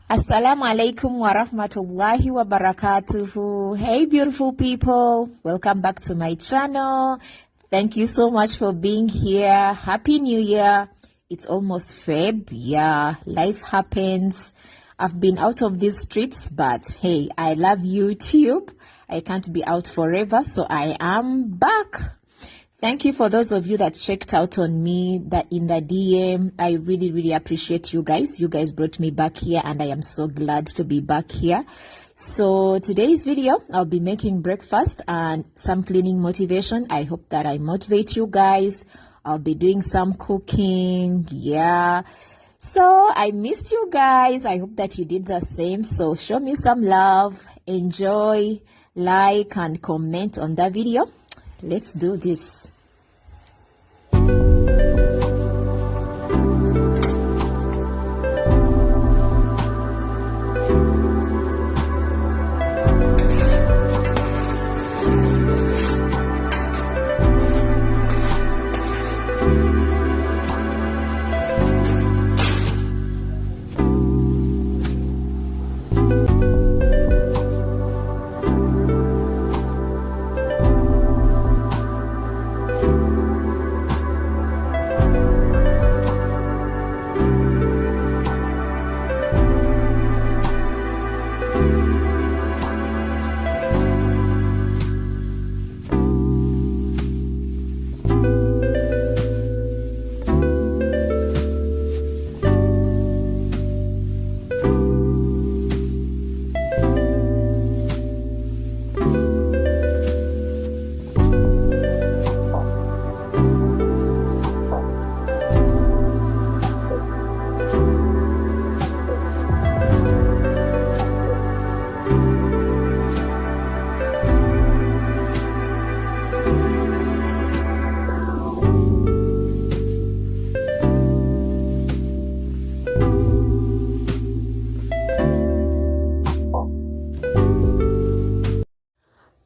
Assalamu alaikum wa rahmatullahi wa barakatuhu. Hey beautiful people, welcome back to my channel. Thank you so much for being here. Happy New Year. It's almost Feb. Yeah, life happens. I've been out of these streets, but hey, I love YouTube. I can't be out forever, so I am back. Thank you for those of you that checked out on me that in the DM. I really appreciate you guys. You guys brought me back here and I am so glad to be back here. So today's video, I'll be making breakfast and some cleaning motivation. I hope that I motivate you guys. I'll be doing some cooking. Yeah. So I missed you guys. I hope that you did the same. So show me some love, enjoy, like and comment on the video. Let's do this.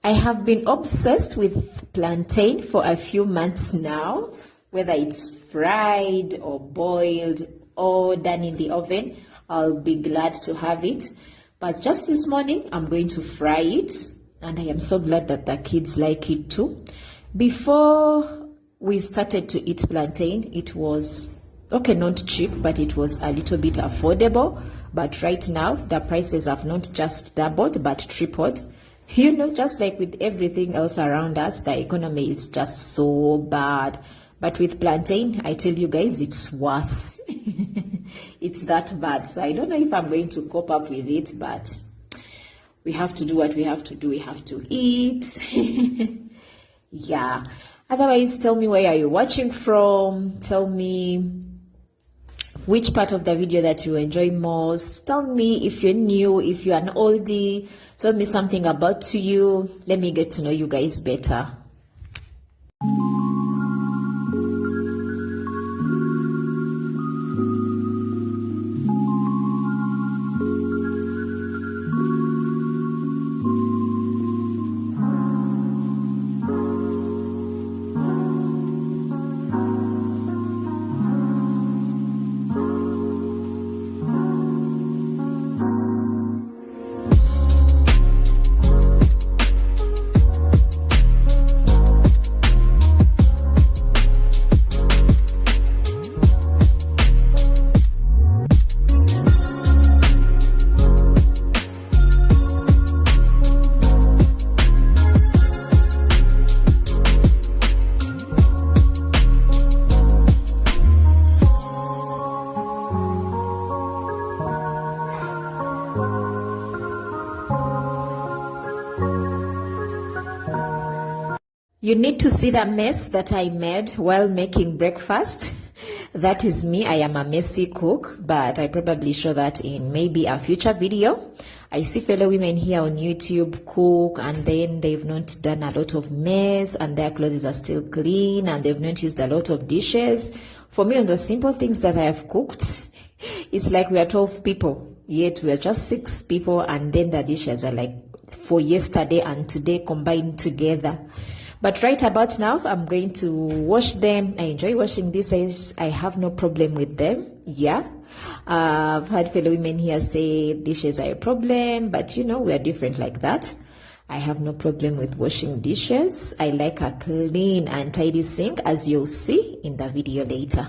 I have been obsessed with plantain for a few months now, whether it's fried or boiled or done in the oven. I'll be glad to have it. But just this morning, I'm going to fry it, and I am so glad that the kids like it too. Before we started to eat plantain, it was, okay, not cheap, but it was a little bit affordable. But right now, the prices have not just doubled, but tripled. You know, just like with everything else around us, the economy is just so bad. But with plantain, I tell you guys, it's worse. It's that bad. So I don't know if I'm going to cope up with it, but we have to do what we have to do. We have to eat. Yeah. Otherwise, tell me where are you watching from. Tell me which part of the video that you enjoy most. Tell me if you're new, if you're an oldie. Tell me something about you. Let me get to know you guys better. You need to see the mess that I made while making breakfast. That is me. I am a messy cook, but I probably show that in maybe a future video. I see fellow women here on YouTube cook and then they've not done a lot of mess and their clothes are still clean and they've not used a lot of dishes. For me, on the simple things that I have cooked, it's like we are 12 people, yet we are just 6 people and then the dishes are like for yesterday and today combined together. But right about now, I'm going to wash them. I enjoy washing dishes. I have no problem with them. Yeah. I've had fellow women here say dishes are a problem, but we are different like that. I have no problem with washing dishes. I like a clean and tidy sink, as you'll see in the video later.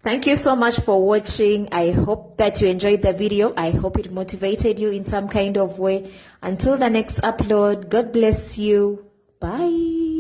Thank you so much for watching. I hope that you enjoyed the video. I hope it motivated you in some kind of way. Until the next upload, God bless you. Bye.